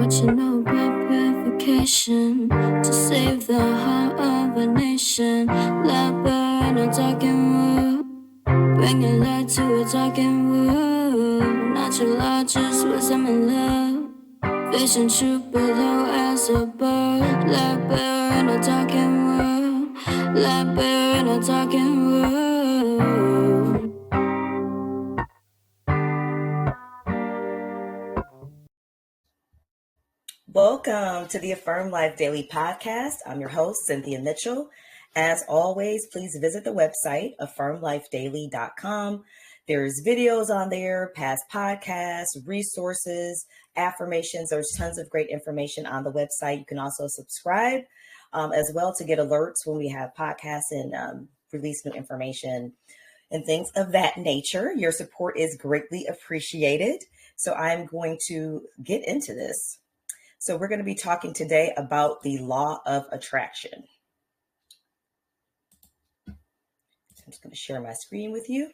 what you know about purification to save the heart of a nation. Let burn a talking wood, bringing light to a talking world. Natural law, just wisdom and love, vision truth below as a bird. Let burn a talking world, let burn a talking world. Welcome to the Affirm Life Daily Podcast. I'm your host, Cynthia Mitchell. As always, please visit the website, affirmlifedaily.com. There's videos on there, past podcasts, resources, affirmations. There's tons of great information on the website. You can also subscribe as well to get alerts when we have podcasts and release new information and things of that nature. Your support is greatly appreciated. So I'm going to get into this. So we're going to be talking today about the law of attraction. I'm just going to share my screen with you.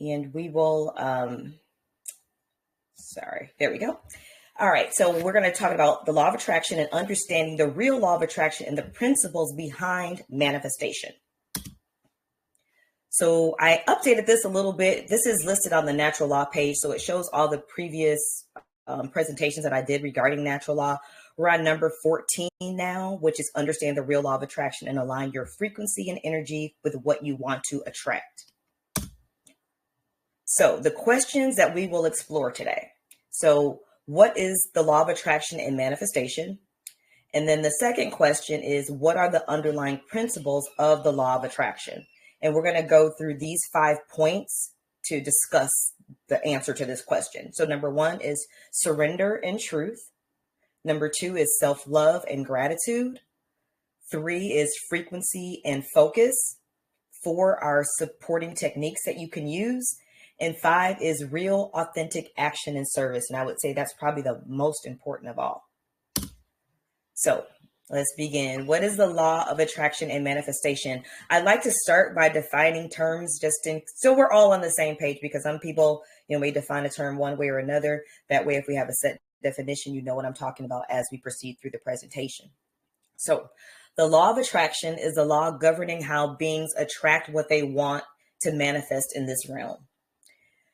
And we will, there we go. All right, so we're going to talk about the law of attraction and understanding the real law of attraction and the principles behind manifestation. So I updated this a little bit. This is listed on the natural law page, so it shows all the previous presentations that I did regarding natural law. We're on number 14 now, which is understand the real law of attraction and align your frequency and energy with what you want to attract. So the questions that we will explore today. So what is the law of attraction and manifestation? And then the second question is, what are the underlying principles of the law of attraction? And we're going to go through these 5 points to discuss the answer to this question. So number 1 is surrender and truth. Number 2 is self-love and gratitude. 3 is frequency and focus. 4 are supporting techniques that you can use. And 5 is real, authentic action and service. And I would say that's probably the most important of all. So let's begin. What is the law of attraction and manifestation? I'd like to start by defining terms so we're all on the same page, because some people, may define a term one way or another. That way, if we have a set definition, you know what I'm talking about as we proceed through the presentation. So the law of attraction is the law governing how beings attract what they want to manifest in this realm.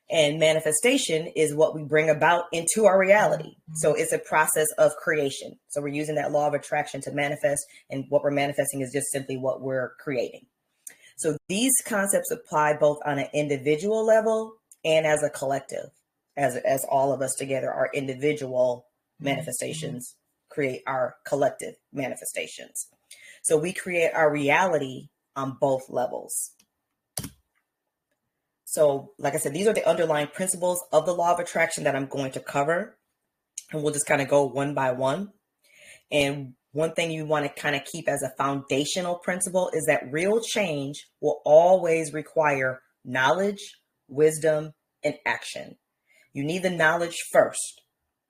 And manifestation is what we bring about into our reality. So it's a process of creation. So we're using that law of attraction to manifest, and what we're manifesting is just simply what we're creating. So these concepts apply both on an individual level and as a collective, as all of us together. Our individual manifestations create our collective manifestations. So we create our reality on both levels. So like I said, these are the underlying principles of the law of attraction that I'm going to cover. And we'll just kind of go one by one. And one thing you want to kind of keep as a foundational principle is that real change will always require knowledge, wisdom, and action. You need the knowledge first,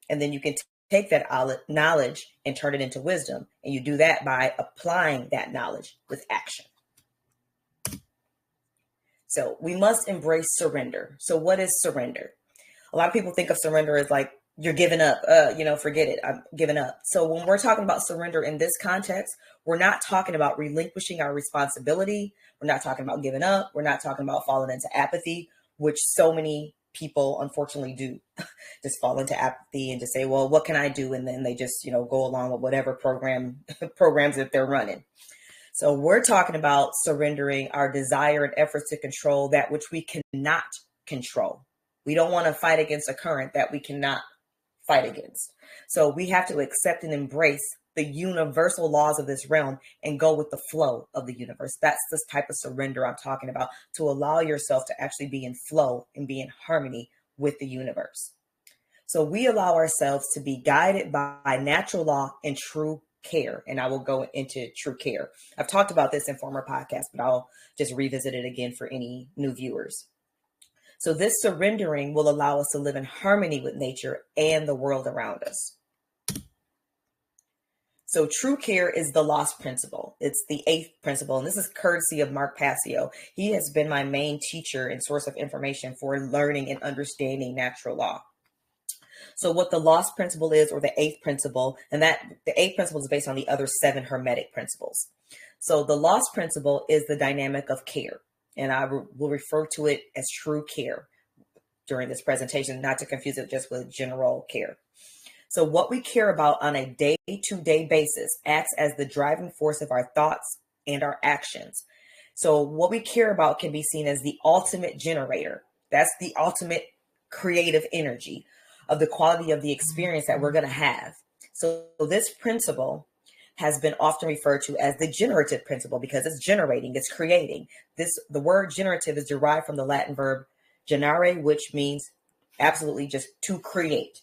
and then you can take that knowledge and turn it into wisdom. And you do that by applying that knowledge with action. So we must embrace surrender. So what is surrender? A lot of people think of surrender as like, you're giving up, forget it, I'm giving up. So when we're talking about surrender in this context, we're not talking about relinquishing our responsibility. We're not talking about giving up. We're not talking about falling into apathy, which so many people unfortunately do. Just fall into apathy and just say, well, what can I do? And then they just, go along with whatever programs that they're running. So we're talking about surrendering our desire and efforts to control that which we cannot control. We don't want to fight against a current that we cannot fight against. So we have to accept and embrace the universal laws of this realm and go with the flow of the universe. That's this type of surrender I'm talking about, to allow yourself to actually be in flow and be in harmony with the universe. So we allow ourselves to be guided by natural law and true care. And I will go into true care. I've talked about this in former podcasts, but I'll just revisit it again for any new viewers. So this surrendering will allow us to live in harmony with nature and the world around us. So true care is the lost principle. It's the 8th principle. And this is courtesy of Mark Passio. He has been my main teacher and source of information for learning and understanding natural law. So what the lost principle is, or the eighth principle, and that the eighth principle is based on the other seven hermetic principles. So the lost principle is the dynamic of care, and I will refer to it as true care during this presentation, not to confuse it just with general care. So what we care about on a day-to-day basis acts as the driving force of our thoughts and our actions. So what we care about can be seen as the ultimate generator. That's the ultimate creative energy of the quality of the experience that we're going to have. So this principle has been often referred to as the generative principle because it's generating, it's creating. The word generative is derived from the Latin verb generare, which means absolutely just to create.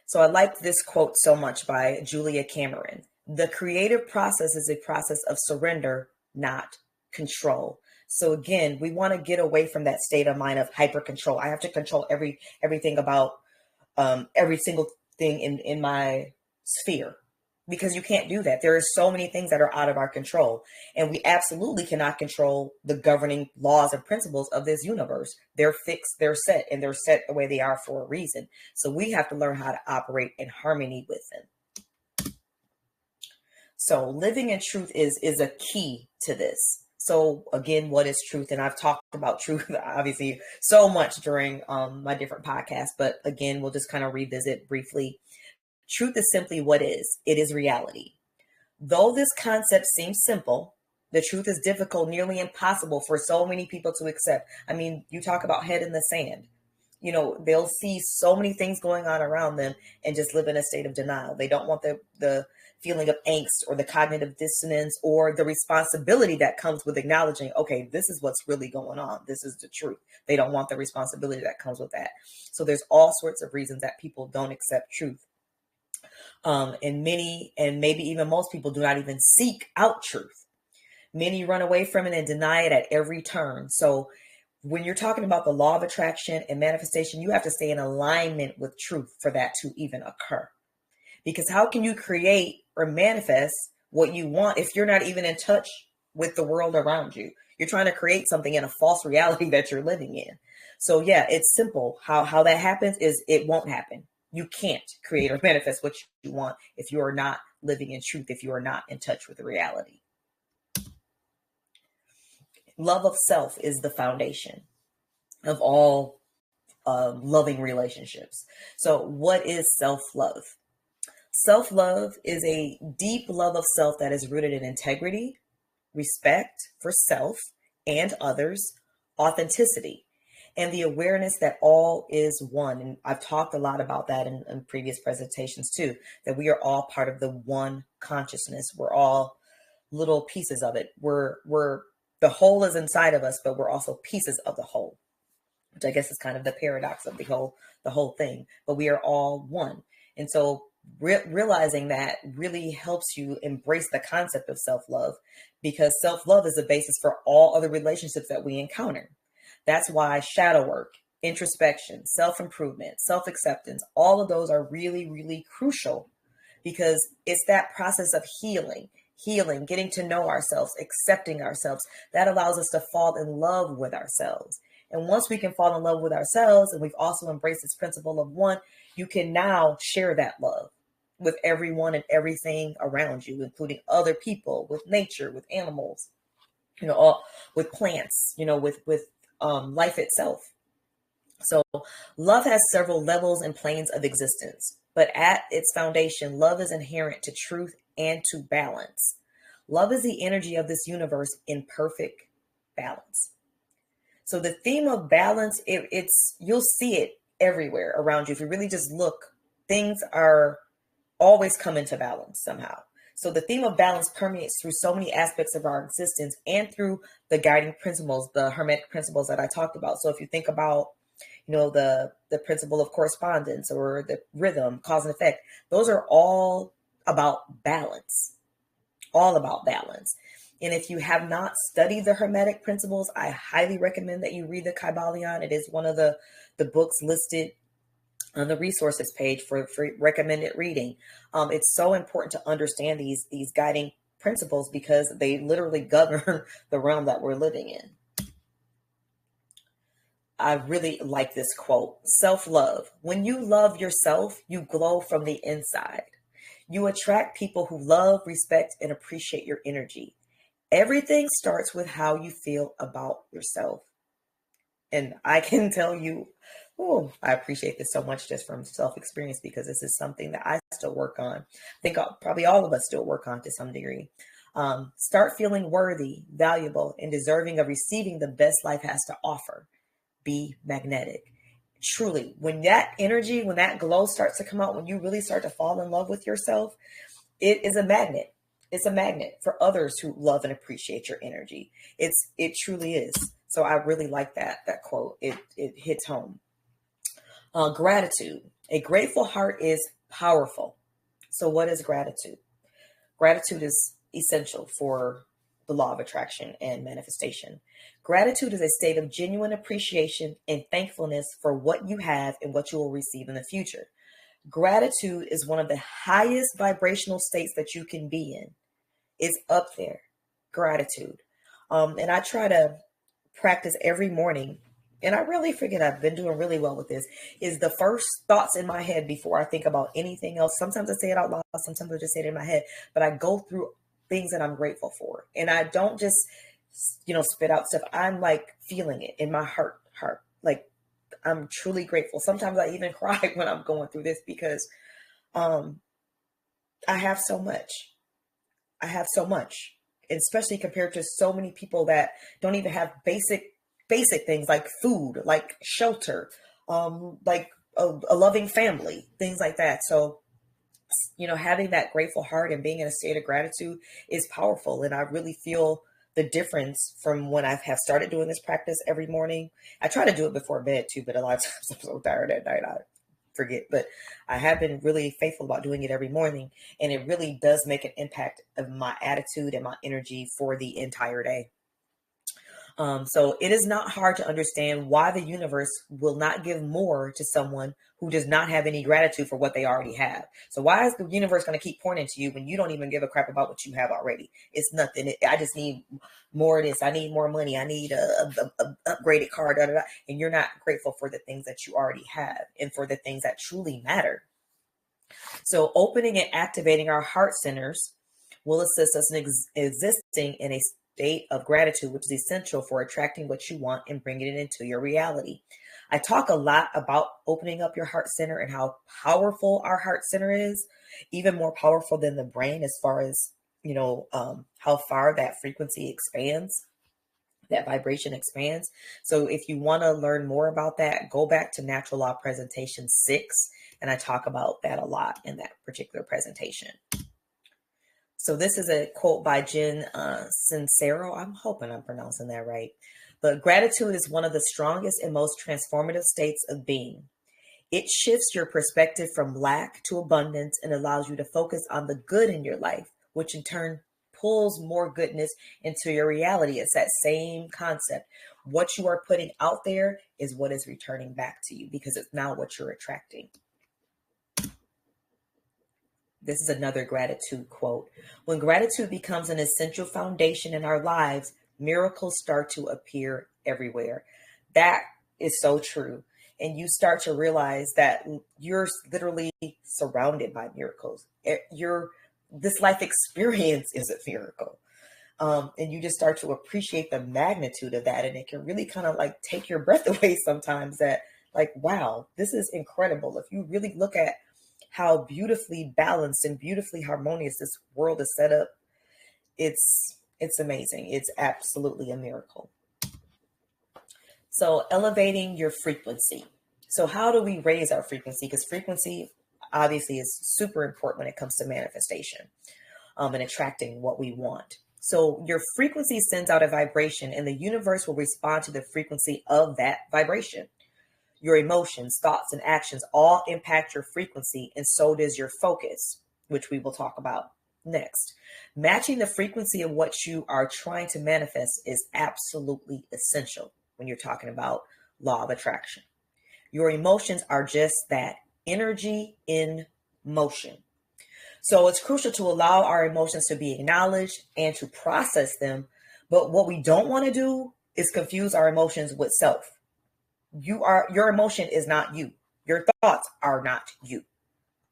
So I like this quote so much by Julia Cameron. The creative process is a process of surrender, not control. So again, we want to get away from that state of mind of hyper control. I have to control everything about every single thing in my sphere, because you can't do that. There are so many things that are out of our control, and we absolutely cannot control the governing laws and principles of this universe. They're fixed, they're set, and they're set the way they are for a reason. So we have to learn how to operate in harmony with them. So living in truth is a key to this. So again, what is truth? And I've talked about truth obviously so much during my different podcasts, but again, we'll just kind of revisit briefly. Truth is simply what is. It is reality. Though this concept seems simple, the truth is difficult, nearly impossible for so many people to accept. I mean, you talk about head in the sand. You know, they'll see so many things going on around them and just live in a state of denial. They don't want the feeling of angst or the cognitive dissonance or the responsibility that comes with acknowledging, okay, this is what's really going on. This is the truth. They don't want the responsibility that comes with that. So there's all sorts of reasons that people don't accept truth. And many, and maybe even most people, do not even seek out truth. Many run away from it and deny it at every turn. So when you're talking about the law of attraction and manifestation, you have to stay in alignment with truth for that to even occur. Because how can you create or manifest what you want if you're not even in touch with the world around you? You're trying to create something in a false reality that you're living in. So yeah, it's simple. How that happens is it won't happen. You can't create or manifest what you want if you are not living in truth, if you are not in touch with the reality. Love of self is the foundation of all loving relationships. So what is self-love? Self-love is a deep love of self that is rooted in integrity, respect for self and others, authenticity, and the awareness that all is one. And I've talked a lot about that in previous presentations too, that we are all part of the one consciousness. We're all little pieces of it. We're the whole is inside of us, but we're also pieces of the whole, which I guess is kind of the paradox of the whole thing. But we are all one. And so realizing that really helps you embrace the concept of self-love, because self-love is the basis for all other relationships that we encounter. That's why shadow work, introspection, self-improvement, self-acceptance, all of those are really, really crucial, because it's that process of healing, getting to know ourselves, accepting ourselves, that allows us to fall in love with ourselves. And once we can fall in love with ourselves, and we've also embraced this principle of one, you can now share that love with everyone and everything around you, including other people, with nature, with animals, all with plants, with life itself. So love has several levels and planes of existence, but at its foundation, love is inherent to truth and to balance. Love is the energy of this universe in perfect balance. So the theme of balance, you'll see it everywhere around you. If you really just look, things are always come into balance somehow. So the theme of balance permeates through so many aspects of our existence and through the guiding principles, the hermetic principles that I talked about. So if you think about, the principle of correspondence or the rhythm, cause and effect, those are all about balance, all about balance. And if you have not studied the hermetic principles, I highly recommend that you read the Kybalion. It is one of the books listed on the resources page for recommended reading. It's so important to understand these guiding principles, because they literally govern the realm that we're living in. I really like this quote. Self-love. When you love yourself, you glow from the inside. You attract people who love, respect, and appreciate your energy. Everything starts with how you feel about yourself. And I can tell you, oh, I appreciate this so much just from self experience because this is something that I still work on. I think probably all of us still work on to some degree. Start feeling worthy, valuable, and deserving of receiving the best life has to offer. Be magnetic. Truly, when that energy, when that glow starts to come out, when you really start to fall in love with yourself, it is a magnet. It's a magnet for others who love and appreciate your energy. It truly is. So I really like that quote. It hits home. Gratitude. A grateful heart is powerful. So what is gratitude? Gratitude is essential for the law of attraction and manifestation. Gratitude is a state of genuine appreciation and thankfulness for what you have and what you will receive in the future. Gratitude is one of the highest vibrational states that you can be in. It's up there. Gratitude. And I try to practice every morning, and I really forget I've been doing really well with this, is the first thoughts in my head before I think about anything else. Sometimes I say it out loud, sometimes I just say it in my head, but I go through things that I'm grateful for. And I don't just, spit out stuff. I'm like feeling it in my heart. Like I'm truly grateful. Sometimes I even cry when I'm going through this because I have so much. I have so much, especially compared to so many people that don't even have basic things like food, like shelter, like a loving family, things like that. So, having that grateful heart and being in a state of gratitude is powerful. And I really feel the difference from when I have started doing this practice every morning. I try to do it before bed too, but a lot of times I'm so tired at night, I forget. But I have been really faithful about doing it every morning. And it really does make an impact of my attitude and my energy for the entire day. So it is not hard to understand why the universe will not give more to someone who does not have any gratitude for what they already have. So why is the universe going to keep pouring into you when you don't even give a crap about what you have already? It's nothing. I just need more of this. I need more money. I need a upgraded car, and you're not grateful for the things that you already have and for the things that truly matter. So opening and activating our heart centers will assist us in existing in a state of gratitude, which is essential for attracting what you want and bringing it into your reality. I talk a lot about opening up your heart center and how powerful our heart center is, even more powerful than the brain as far as, how far that frequency expands, that vibration expands. So if you want to learn more about that, go back to Natural Law Presentation 6, and I talk about that a lot in that particular presentation. So this is a quote by Jen Sincero. I'm hoping I'm pronouncing that right. But gratitude is one of the strongest and most transformative states of being. It shifts your perspective from lack to abundance and allows you to focus on the good in your life, which in turn pulls more goodness into your reality. It's that same concept. What you are putting out there is what is returning back to you because it's now what you're attracting. This is another gratitude quote. When gratitude becomes an essential foundation in our lives, miracles start to appear everywhere. That is so true. And you start to realize that you're literally surrounded by miracles. This life experience is a miracle. And you just start to appreciate the magnitude of that. And it can really kind of like take your breath away sometimes that like, wow, this is incredible. If you really look at how beautifully balanced and beautifully harmonious this world is set up, it's amazing. It's absolutely a miracle. So elevating your frequency. So how do we raise our frequency? Because frequency obviously is super important when it comes to manifestation and attracting what we want. So your frequency sends out a vibration and the universe will respond to the frequency of that vibration. Your emotions, thoughts, and actions all impact your frequency, and so does your focus, which we will talk about next. Matching the frequency of what you are trying to manifest is absolutely essential when you're talking about law of attraction. Your emotions are just that, energy in motion. So it's crucial to allow our emotions to be acknowledged and to process them. But what we don't want to do is confuse our emotions with self. Your emotion is not you. Your thoughts are not you.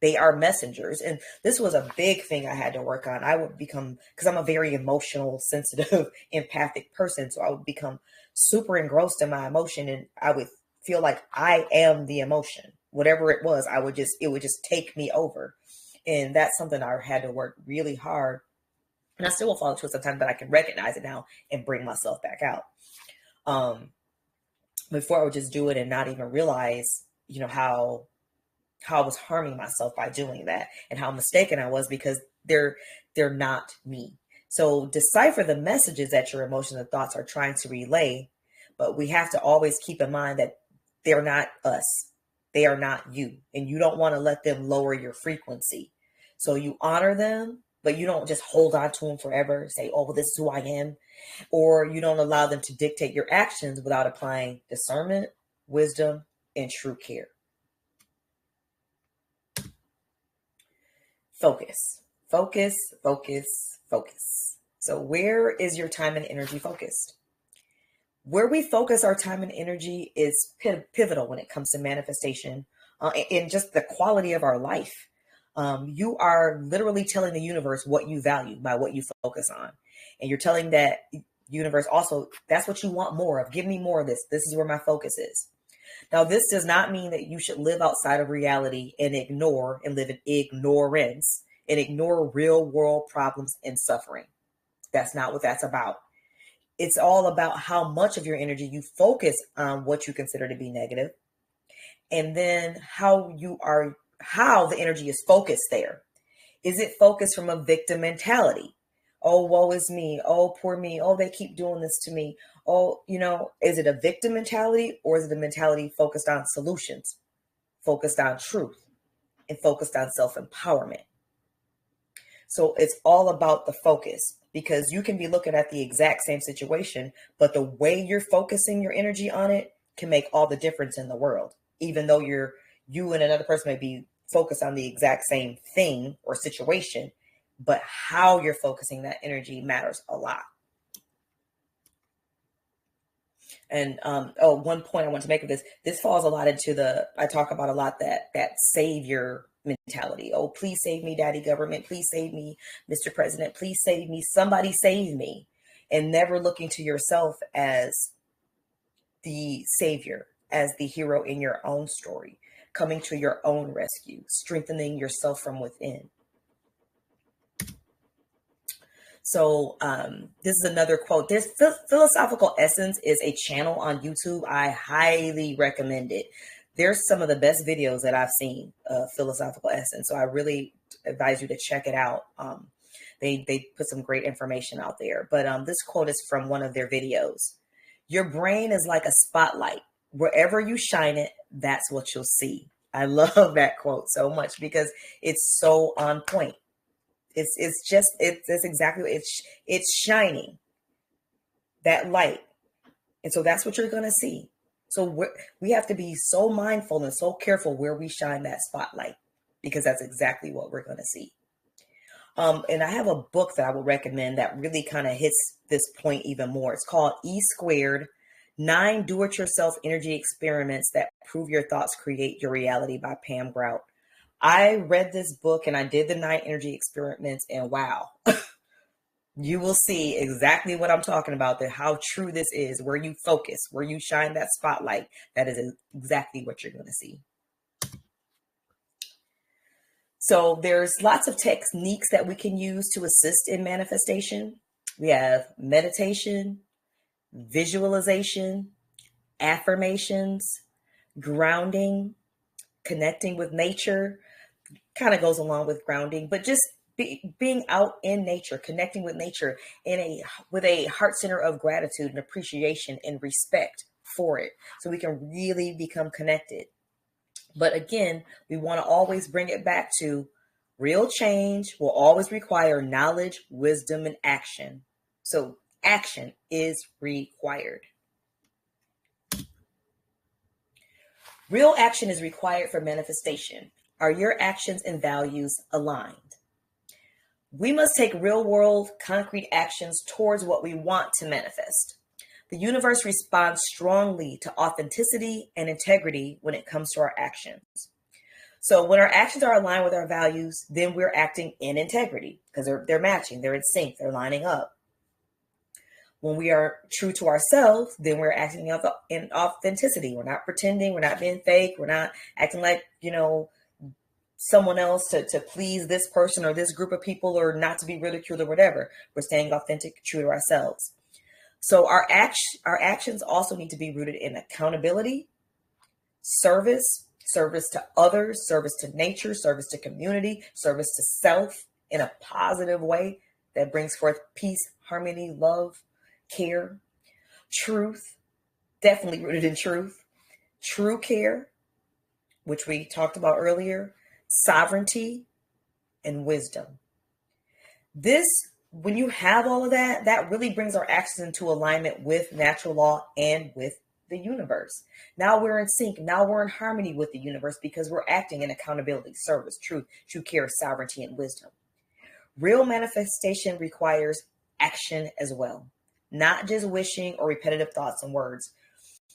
They are messengers. And this was a big thing I had to work on. I would become, because I'm a very emotional, sensitive, empathic person. So I would become super engrossed in my emotion, and I would feel like I am the emotion. Whatever it was, it would just take me over. And that's something I had to work really hard. And I still will fall into it sometimes, but I can recognize it now and bring myself back out. Before I would just do it and not even realize, how I was harming myself by doing that, and how mistaken I was, because they're not me. So decipher the messages that your emotions and thoughts are trying to relay, but we have to always keep in mind that they're not us. They are not you, and you don't want to let them lower your frequency. So you honor them, but you don't just hold on to them forever, say, oh, well, this is who I am. Or you don't allow them to dictate your actions without applying discernment, wisdom, and true care. Focus, focus, focus, focus. So where is your time and energy focused? Where we focus our time and energy is pivotal when it comes to manifestation and just the quality of our life. You are literally telling the universe what you value by what you focus on. And you're telling that universe also, that's what you want more of. Give me more of this. This is where my focus is. Now, this does not mean that you should live outside of reality and live in ignorance and ignore real world problems and suffering. That's not what that's about. It's all about how much of your energy you focus on what you consider to be negative, and then how the energy is focused there. Is it focused from a victim mentality? Oh, woe is me. Oh, poor me. Oh, they keep doing this to me. Oh, is it a victim mentality, or is it a mentality focused on solutions, focused on truth, and focused on self-empowerment? So it's all about the focus, because you can be looking at the exact same situation, but the way you're focusing your energy on it can make all the difference in the world, even though you and another person may be focused on the exact same thing or situation, but how you're focusing that energy matters a lot. And one point I want to make of this falls a lot into I talk about a lot that savior mentality. Oh, please save me, Daddy Government. Please save me, Mr. President. Please save me. Somebody save me. And never looking to yourself as the savior, as the hero in your own story, coming to your own rescue, strengthening yourself from within. So this is another quote. This Philosophical Essence is a channel on YouTube. I highly recommend it. There's some of the best videos that I've seen of Philosophical Essence. So I really advise you to check it out. They put some great information out there. But this quote is from one of their videos. Your brain is like a spotlight. Wherever you shine it, that's what you'll see. I love that quote so much because it's so on point. It's exactly what it's shining, that light. And so that's what you're going to see. So we have to be so mindful and so careful where we shine that spotlight, because that's exactly what we're going to see. And I have a book that I would recommend that really kind of hits this point even more. It's called E² 9 Do-It-Yourself Energy Experiments That Prove Your Thoughts Create Your Reality by Pam Grout. I read this book and I did the 9 energy experiments, and wow, you will see exactly what I'm talking about, how true this is. Where you focus, where you shine that spotlight, that is exactly what you're going to see. So there's lots of techniques that we can use to assist in manifestation. We have meditation, visualization, affirmations, grounding, connecting with nature. Kind of goes along with grounding, but just being out in nature, connecting with nature with a heart center of gratitude and appreciation and respect for it, so we can really become connected. But again, we want to always bring it back to real change will always require knowledge, wisdom, and action. So action is required. Real action is required for manifestation. Are your actions and values aligned? We must take real world, concrete actions towards what we want to manifest. The universe responds strongly to authenticity and integrity when it comes to our actions. So when our actions are aligned with our values, then we're acting in integrity because they're matching, they're in sync, they're lining up. When we are true to ourselves, then we're acting in authenticity. We're not pretending, we're not being fake, we're not acting like, someone else to please this person or this group of people or not to be ridiculed or whatever. We're staying authentic, true to ourselves. So our actions also need to be rooted in accountability, service to others, service to nature, service to community, service to self in a positive way that brings forth peace, harmony, love, care, truth, definitely rooted in truth, true care, which we talked about earlier, sovereignty, and wisdom. When you have all of that, that really brings our actions into alignment with natural law and with the universe. Now we're in sync. Now we're in harmony with the universe because we're acting in accountability, service, truth, true care, sovereignty, and wisdom. Real manifestation requires action as well, not just wishing or repetitive thoughts and words.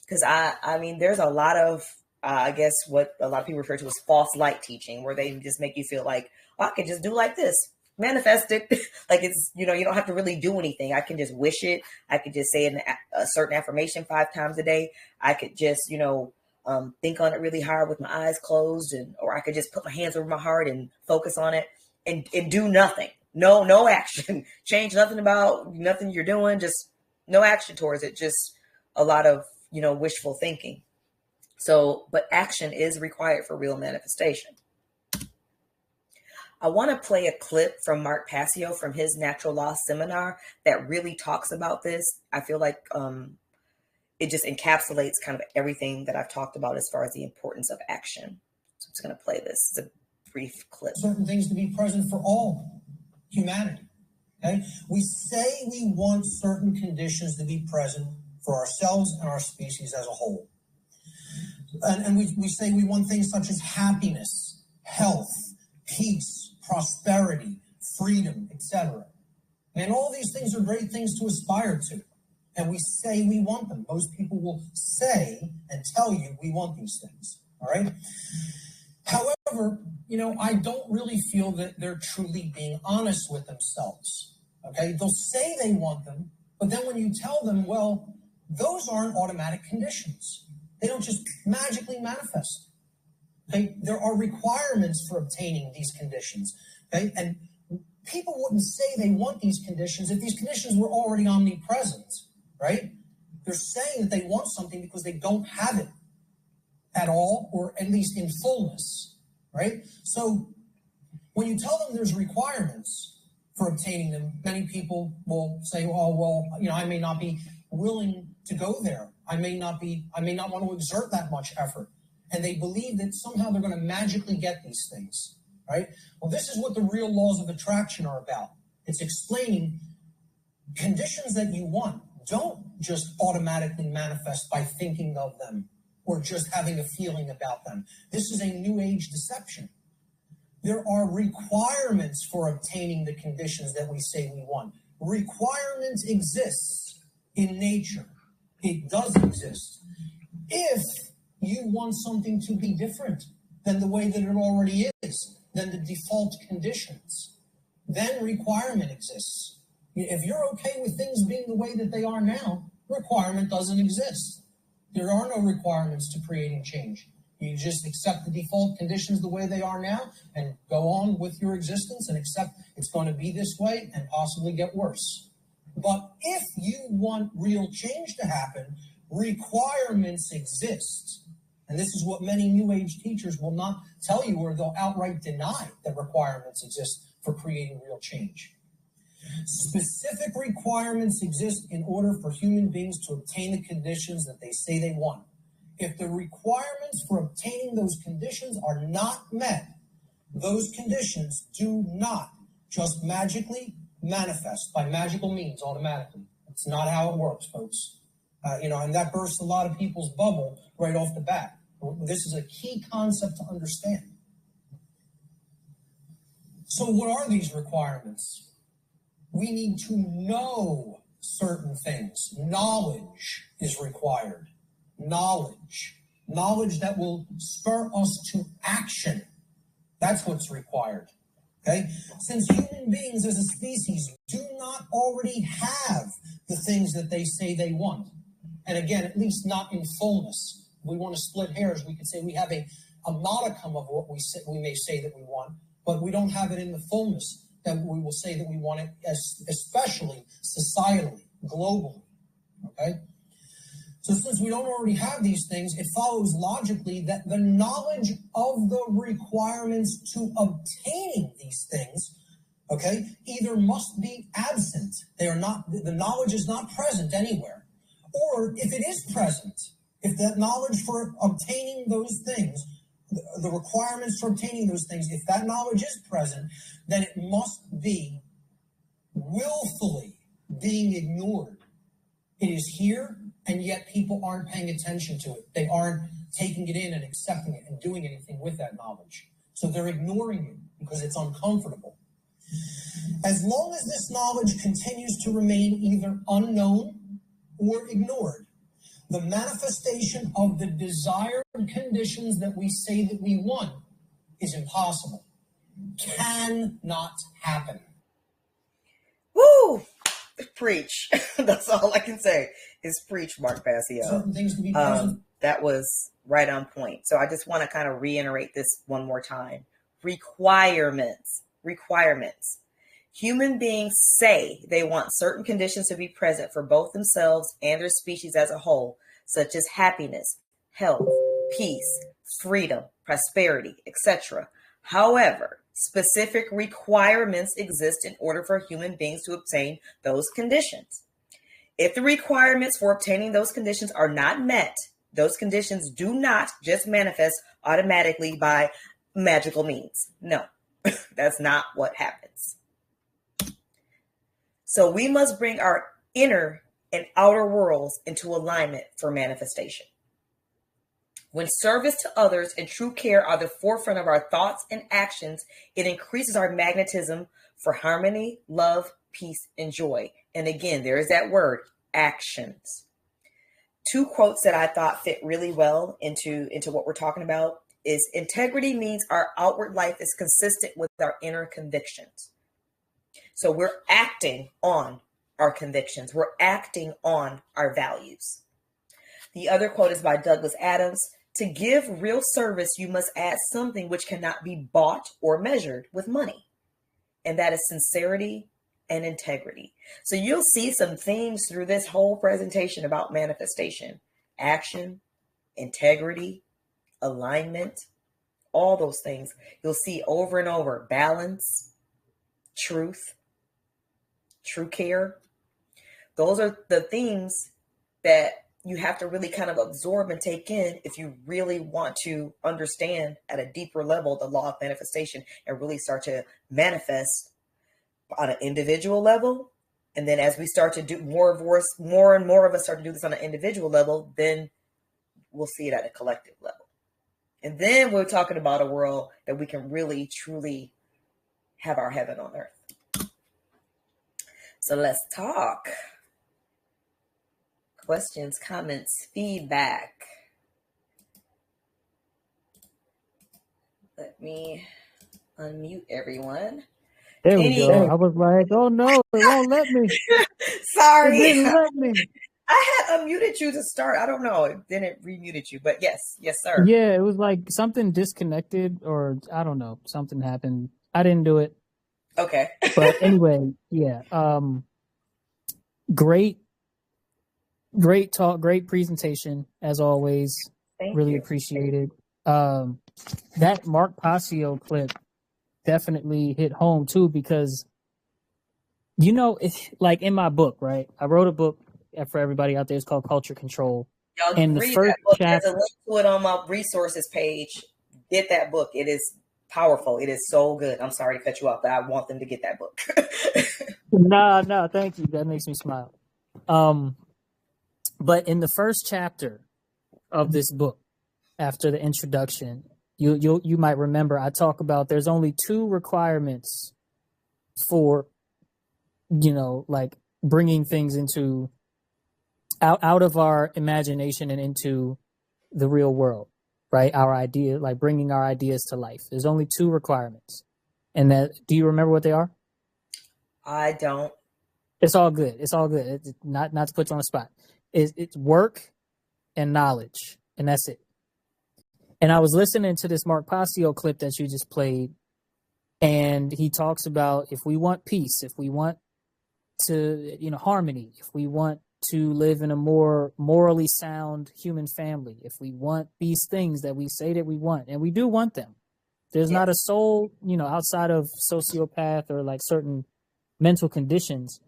Because I mean, there's a lot of, I guess what a lot of people refer to as false light teaching, where they just make you feel like, oh, I can just do like this. Manifest it. Like it's, you don't have to really do anything. I can just wish it. I could just say a certain affirmation 5 times a day. I could just, think on it really hard with my eyes closed, or I could just put my hands over my heart and focus on it and do nothing. No action. Change nothing about nothing you're doing. Just no action towards it. Just a lot of, wishful thinking. So, but action is required for real manifestation. I want to play a clip from Mark Passio from his natural law seminar that really talks about this. I feel like it just encapsulates kind of everything that I've talked about as far as the importance of action. So I'm just going to play this. It's a brief clip. Certain things to be present for all humanity. Okay? We say we want certain conditions to be present for ourselves and our species as a whole. And we say we want things such as happiness, health, peace, prosperity, freedom, etc. And all these things are great things to aspire to. And we say we want them. Most people will say and tell you we want these things. All right? However, I don't really feel that they're truly being honest with themselves. Okay? They'll say they want them, but then when you tell them, well, those aren't automatic conditions. They don't just magically manifest. Okay? There are requirements for obtaining these conditions. Okay? And people wouldn't say they want these conditions if these conditions were already omnipresent, right? They're saying that they want something because they don't have it at all, or at least in fullness, right? So when you tell them there's requirements for obtaining them, many people will say, oh, well, I may not be willing to go there. I may not want to exert that much effort. And they believe that somehow they're going to magically get these things, right? Well, this is what the real laws of attraction are about. It's explaining conditions that you want don't just automatically manifest by thinking of them or just having a feeling about them. This is a new age deception. There are requirements for obtaining the conditions that we say we want. Requirements exist in nature. It does exist. If you want something to be different than the way that it already is, than the default conditions, then requirement exists. If you're okay with things being the way that they are now, requirement doesn't exist. There are no requirements to creating change. You just accept the default conditions the way they are now and go on with your existence and accept it's going to be this way and possibly get worse. But if you want real change to happen, requirements exist. And this is what many New Age teachers will not tell you, or they'll outright deny that requirements exist for creating real change. Specific requirements exist in order for human beings to obtain the conditions that they say they want. If the requirements for obtaining those conditions are not met, those conditions do not just magically manifest by magical means automatically. It's not how it works, folks. And that bursts a lot of people's bubble right off the bat. This is a key concept to understand. So what are these requirements? We need to know certain things. Knowledge is required. Knowledge that will spur us to action. That's what's required. Okay? Since human beings as a species do not already have the things that they say they want, and again, at least not in fullness. We want to split hairs. We could say we have a modicum of what we may say that we want, but we don't have it in the fullness that we will say that we want it, especially societally, globally. Okay? So since we don't already have these things, it follows logically that the knowledge of the requirements to obtaining these things, okay, either must be absent. They are not, the knowledge is not present anywhere. Or if it is present, if that knowledge for obtaining those things, the requirements for obtaining those things, if that knowledge is present, then it must be willfully being ignored. It is here, and yet people aren't paying attention to it. They aren't taking it in and accepting it and doing anything with that knowledge. So they're ignoring it because it's uncomfortable. As long as this knowledge continues to remain either unknown or ignored, the manifestation of the desired conditions that we say that we want is impossible. Cannot happen. Woo! Preach. That's all I can say is preach, Mark Passio. Certain things can be present. That was right on point. So I just want to kind of reiterate this one more time. Requirements. Human beings say they want certain conditions to be present for both themselves and their species as a whole, such as happiness, health, peace, freedom, prosperity, etc. However, specific requirements exist in order for human beings to obtain those conditions. If the requirements for obtaining those conditions are not met, those conditions do not just manifest automatically by magical means. No, that's not what happens. So we must bring our inner and outer worlds into alignment for manifestation. When service to others and true care are the forefront of our thoughts and actions, it increases our magnetism for harmony, love, peace, and joy. And again, there is that word, actions. Two quotes that I thought fit really well into what we're talking about is integrity means our outward life is consistent with our inner convictions. So we're acting on our convictions. We're acting on our values. The other quote is by Douglas Adams. To give real service, you must add something which cannot be bought or measured with money. And that is sincerity and integrity. So you'll see some themes through this whole presentation about manifestation, action, integrity, alignment, all those things. You'll see over and over: balance, truth, true care. Those are the themes that you have to really kind of absorb and take in if you really want to understand at a deeper level the law of manifestation and really start to manifest on an individual level. And then as we start to do more and more of us start to do this on an individual level, then we'll see it at a collective level. And then we're talking about a world that we can really, truly have our heaven on earth. So let's talk. Questions, comments, feedback. Let me unmute everyone. There we go. I was like, oh no, it won't let me. Sorry. It didn't let me. I had unmuted you to start. I don't know. Then it remuted you. But yes, sir. Yeah, it was like something disconnected, or I don't know. Something happened. I didn't do it. Okay. But anyway, yeah. Great talk, great presentation, as always. Thank really you. Appreciate it. That Mark Passio clip definitely hit home too, because it's like in my book, right? I wrote a book for everybody out there. It's called Culture Control. Y'all and read that book. There's a link to it on my resources page. Get that book. It is powerful. It is so good. I'm sorry to cut you off, but I want them to get that book. No, thank you. That makes me smile. But in the first chapter of this book, after the introduction, you might remember I talk about there's only two requirements for, like bringing things into out of our imagination and into the real world, right? Our idea, like bringing our ideas to life. There's only two requirements. And that, do you remember what they are? I don't. It's all good. It's all good. It's not to put you on the spot. It's work and knowledge, and that's it. And I was listening to this Mark Passio clip that you just played, and he talks about if we want peace, if we want to, harmony, if we want to live in a more morally sound human family, if we want these things that we say that we want, and we do want them, there's not a soul, outside of sociopath or like certain mental conditions,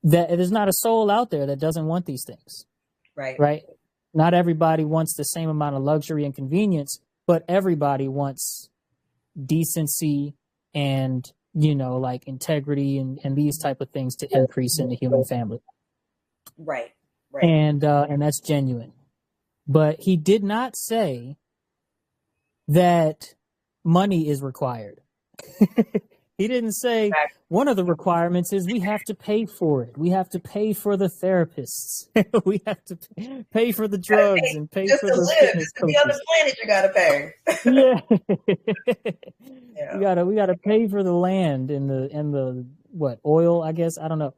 that there's not a soul out there that doesn't want these things. Right. Not everybody wants the same amount of luxury and convenience, but everybody wants decency and, like integrity and these type of things to increase in the human family. Right. And that's genuine. But he did not say that money is required. He didn't say one of the requirements is we have to pay for it. We have to pay for the therapists. We have to pay for the drugs and pay just for to the live. fitness Just to be on the coaches. planet, you gotta pay. Yeah. We gotta pay for the land and the what, oil, I guess. I don't know.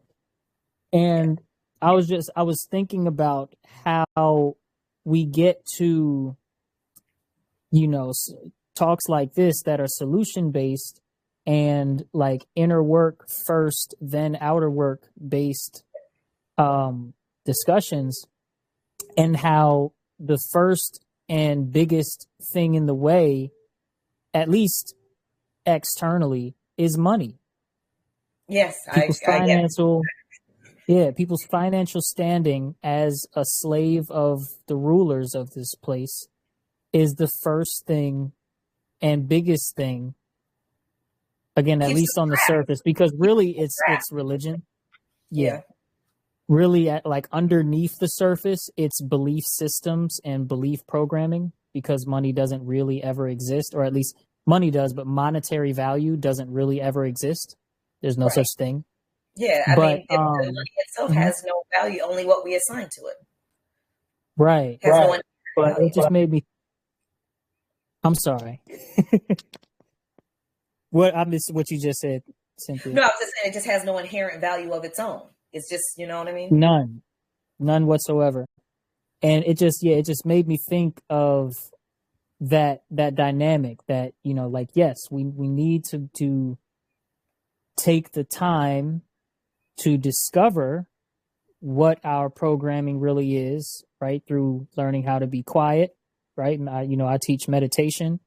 And I was thinking about how we get to, talks like this that are solution based and like inner work first, then outer work based discussions, and how the first and biggest thing in the way, at least externally, is money. Yes, people's financial standing as a slave of the rulers of this place is the first thing and biggest thing. Again, at least on the surface, because really it's religion. Yeah. Really, like underneath the surface, it's belief systems and belief programming, because money doesn't really ever exist, or at least money does, but monetary value doesn't really ever exist. There's no such thing. Yeah, I mean, the money itself has no value, only what we assign to it. Right. No but it just made me. I'm sorry. I missed what you just said, Cynthia. No, I was just saying it just has no inherent value of its own. It's just, you know what I mean? None whatsoever. And it just made me think of that dynamic that, like, yes, we need to take the time to discover what our programming really is, right? Through learning how to be quiet, right? And I teach meditation,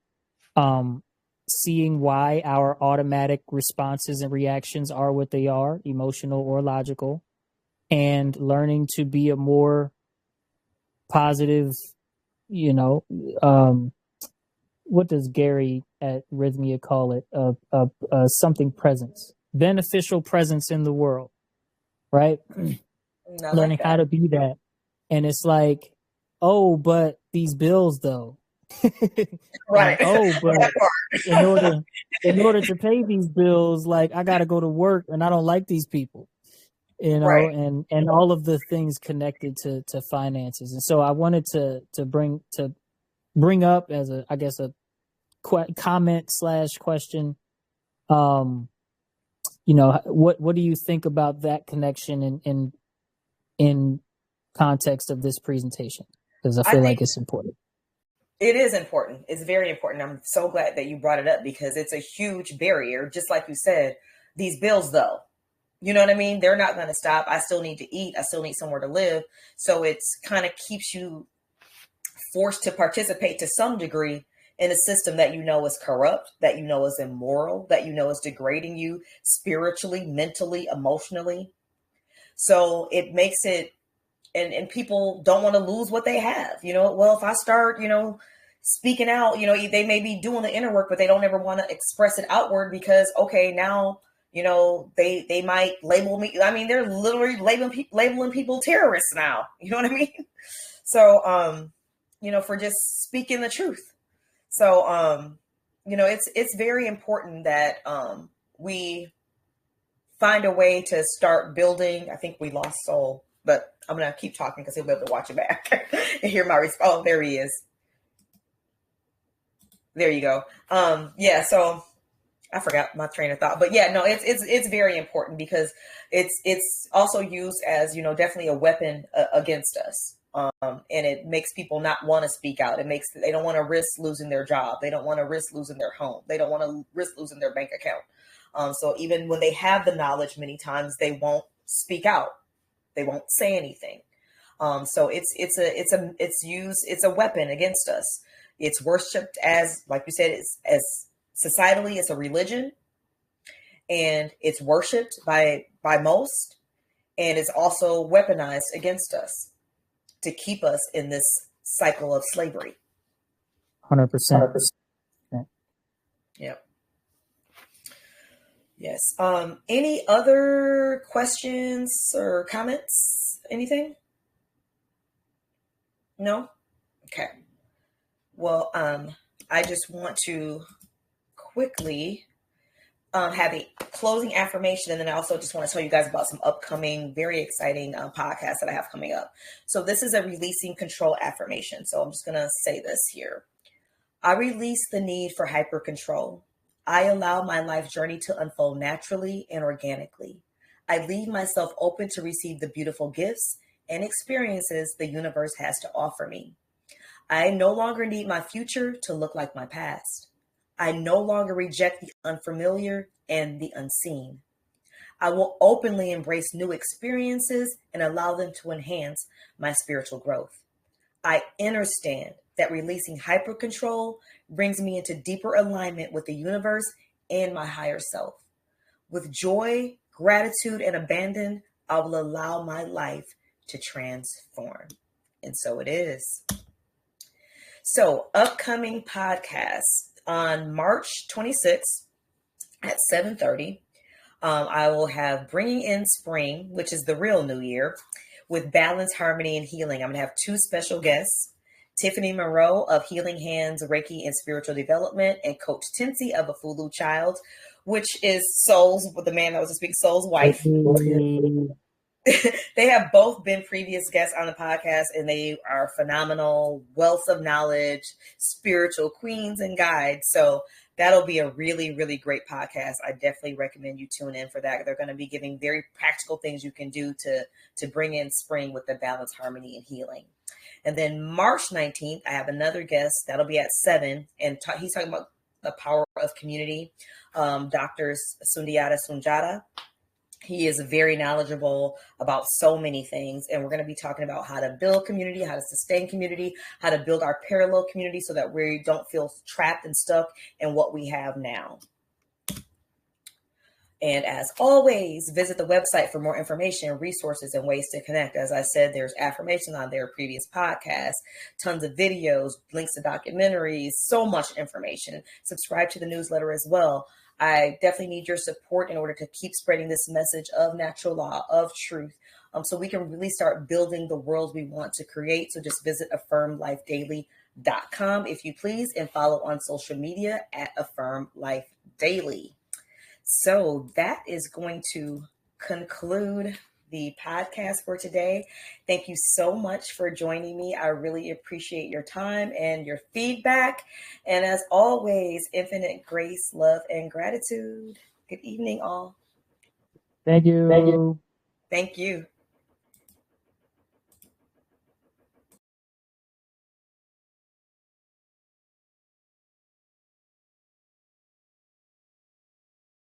seeing why our automatic responses and reactions are what they are, emotional or logical, and learning to be a more positive, what does Gary at Rhythmia call it? Something presence, beneficial presence in the world, right? Learning how to be that. And it's like, oh, but these bills though. Right. But in order to pay these bills, like I got to go to work, and I don't like these people, right. and all of the things connected to finances. And so I wanted to bring up as a comment / question, what do you think about that connection in context of this presentation? Because I feel like it's important. It is important. It's very important. I'm so glad that you brought it up, because it's a huge barrier. Just like you said, these bills, though, you know what I mean? They're not going to stop. I still need to eat. I still need somewhere to live. So it's kind of keeps you forced to participate to some degree in a system that is corrupt, that is immoral, that is degrading you spiritually, mentally, emotionally. So it makes it, and people don't want to lose what they have. Well, if I start, speaking out, they may be doing the inner work, but they don't ever want to express it outward, because, okay, now, they might label me. I mean, they're literally labeling people terrorists now. You know what I mean? So, for just speaking the truth. So, it's very important that we find a way to start building. I think we lost Soul, but I'm going to keep talking because he'll be able to watch it back and hear my response. Oh, there he is. There you go. Yeah, so I forgot my train of thought, but yeah, no, it's very important because it's also used as, you know, definitely a weapon against us. And it makes people not want to speak out. They don't want to risk losing their job. They don't want to risk losing their home. They don't want to risk losing their bank account. So even when they have the knowledge, many times they won't speak out. They won't say anything. So it's used. It's a weapon against us. It's worshipped as, like you said, as societally, it's a religion, and it's worshipped by most, and it's also weaponized against us to keep us in this cycle of slavery. 100%. Yep. Yes. Any other questions or comments? Anything? No? Okay. Well, I just want to quickly have a closing affirmation, and then I also just want to tell you guys about some upcoming, very exciting podcasts that I have coming up. So this is a releasing control affirmation. So I'm just going to say this here. I release the need for hyper control. I allow my life journey to unfold naturally and organically. I leave myself open to receive the beautiful gifts and experiences the universe has to offer me. I no longer need my future to look like my past. I no longer reject the unfamiliar and the unseen. I will openly embrace new experiences and allow them to enhance my spiritual growth. I understand that releasing hyper control brings me into deeper alignment with the universe and my higher self. With joy, gratitude, and abandon, I will allow my life to transform. And so it is. So, upcoming podcasts on March 26th at 7:30. I will have Bringing in Spring, which is the real new year, with Balance, Harmony, and Healing. I'm going to have two special guests, Tiffany Moreau of Healing Hands, Reiki, and Spiritual Development, and Coach Tinsy of Afulu Child, which is the man that was to speak, Soul's wife. They have both been previous guests on the podcast, and they are phenomenal, wealth of knowledge, spiritual queens and guides. So that'll be a really, really great podcast. I definitely recommend you tune in for that. They're going to be giving very practical things you can do to bring in spring with the balance, harmony, and healing. And then March 19th, I have another guest. That'll be at 7. And he's talking about the power of community. Dr. Sundiata Sunjata. He is very knowledgeable about so many things. And we're going to be talking about how to build community, how to sustain community, how to build our parallel community so that we don't feel trapped and stuck in what we have now. And as always, visit the website for more information, resources, and ways to connect. As I said, there's affirmations on there, previous podcasts, tons of videos, links to documentaries, so much information. Subscribe to the newsletter as well. I definitely need your support in order to keep spreading this message of natural law, of truth, so we can really start building the world we want to create. So just visit affirmlifedaily.com if you please, and follow on social media at Affirm Life Daily. So that is going to conclude the podcast for today. Thank you so much for joining me. I really appreciate your time and your feedback. And as always, infinite grace, love, and gratitude. Good evening, all. Thank you. Thank you.